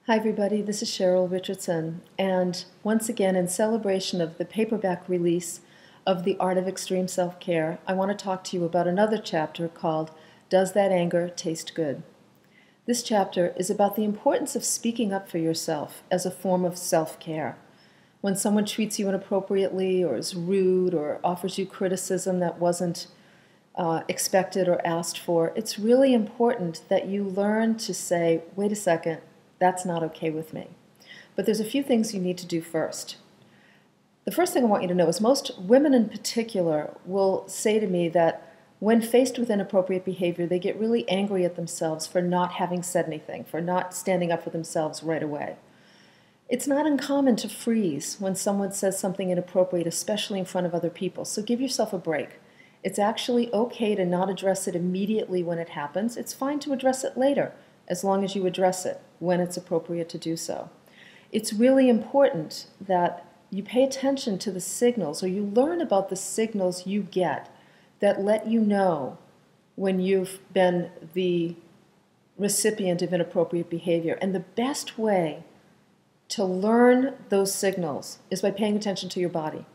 Hi everybody, this is Cheryl Richardson, and once again in celebration of the paperback release of The Art of Extreme Self-Care, I want to talk to you about another chapter called Does That Anger Taste Good? This chapter is about the importance of speaking up for yourself as a form of self-care. When someone treats you inappropriately or is rude or offers you criticism that wasn't expected or asked for, it's really important that you learn to say, wait a second, that's not okay with me. But there's a few things you need to do first. The first thing I want you to know is most women in particular will say to me that when faced with inappropriate behavior, they get really angry at themselves for not having said anything, for not standing up for themselves right away. It's not uncommon to freeze when someone says something inappropriate, especially in front of other people, so give yourself a break. It's actually okay to not address it immediately when it happens. It's fine to address it later, as long as you address it when it's appropriate to do so. It's really important that you pay attention to the signals, or you learn about the signals you get that let you know when you've been the recipient of inappropriate behavior. And the best way to learn those signals is by paying attention to your body.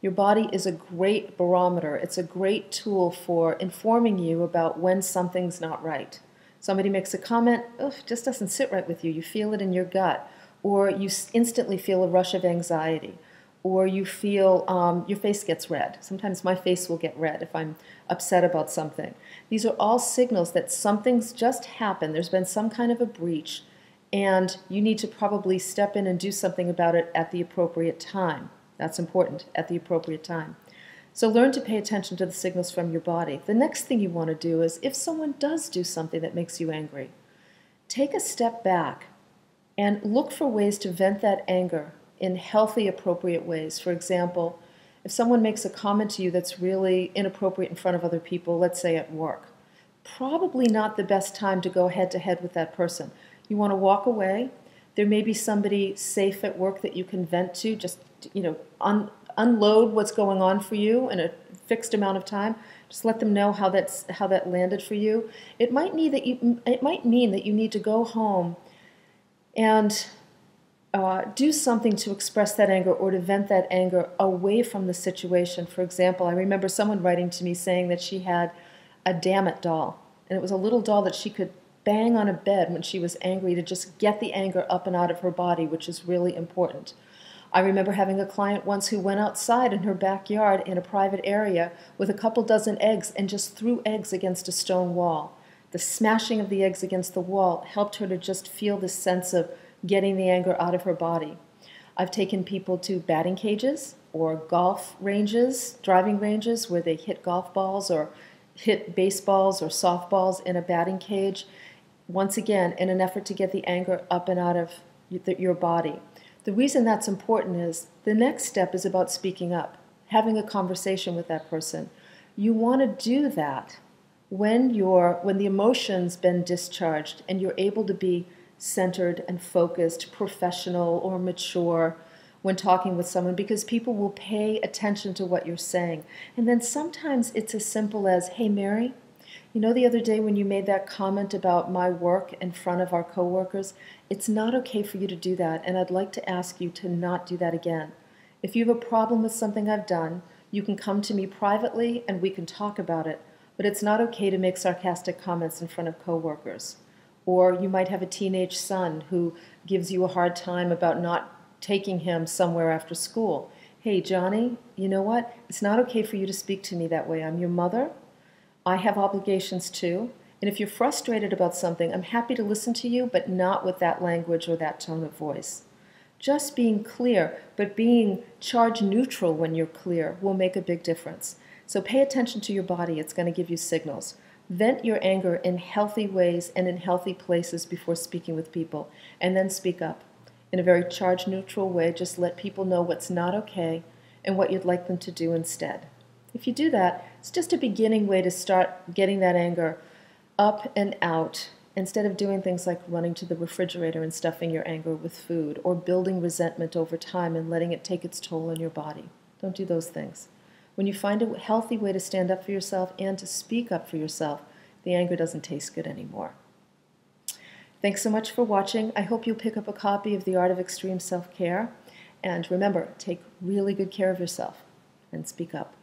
Your body is a great barometer. It's a great tool for informing you about when something's not right. Somebody makes a comment, it just doesn't sit right with you. You feel it in your gut, or you instantly feel a rush of anxiety, or you feel your face gets red. Sometimes my face will get red if I'm upset about something. These are all signals that something's just happened. There's been some kind of a breach, and you need to probably step in and do something about it at the appropriate time. That's important, at the appropriate time. So learn to pay attention to the signals from your body. The next thing you want to do is, if someone does do something that makes you angry, take a step back and look for ways to vent that anger in healthy, appropriate ways. For example, if someone makes a comment to you that's really inappropriate in front of other people, let's say at work, probably not the best time to go head-to-head with that person. You want to walk away. There may be somebody safe at work that you can vent to, just, unload what's going on for you in a fixed amount of time. Just let them know how that landed for you. It might mean that you need to go home and do something to express that anger or to vent that anger away from the situation. For example, I remember someone writing to me saying that she had a damn it doll, and it was a little doll that she could bang on a bed when she was angry to just get the anger up and out of her body, which is really important. I remember having a client once who went outside in her backyard in a private area with a couple dozen eggs and just threw eggs against a stone wall. The smashing of the eggs against the wall helped her to just feel this sense of getting the anger out of her body. I've taken people to batting cages or golf ranges, driving ranges, where they hit golf balls or hit baseballs or softballs in a batting cage, once again, in an effort to get the anger up and out of your body. The reason that's important is the next step is about speaking up, having a conversation with that person. You want to do that when the emotion's been discharged and you're able to be centered and focused, professional or mature when talking with someone, because people will pay attention to what you're saying. And then sometimes it's as simple as, hey, Mary, the other day when you made that comment about my work in front of our coworkers, it's not okay for you to do that, and I'd like to ask you to not do that again. If you have a problem with something I've done, you can come to me privately and we can talk about it, but it's not okay to make sarcastic comments in front of coworkers. Or you might have a teenage son who gives you a hard time about not taking him somewhere after school. Hey, Johnny, you know what? It's not okay for you to speak to me that way. I'm your mother. I have obligations too, and if you're frustrated about something, I'm happy to listen to you, but not with that language or that tone of voice. Just being clear, but being charge neutral when you're clear, will make a big difference. So pay attention to your body. It's going to give you signals. Vent your anger in healthy ways and in healthy places before speaking with people, and then speak up. In a very charge neutral way, just let people know what's not okay and what you'd like them to do instead. If you do that, it's just a beginning way to start getting that anger up and out, instead of doing things like running to the refrigerator and stuffing your anger with food, or building resentment over time and letting it take its toll on your body. Don't do those things. When you find a healthy way to stand up for yourself and to speak up for yourself, the anger doesn't taste good anymore. Thanks so much for watching. I hope you'll pick up a copy of The Art of Extreme Self-Care. And remember, take really good care of yourself and speak up.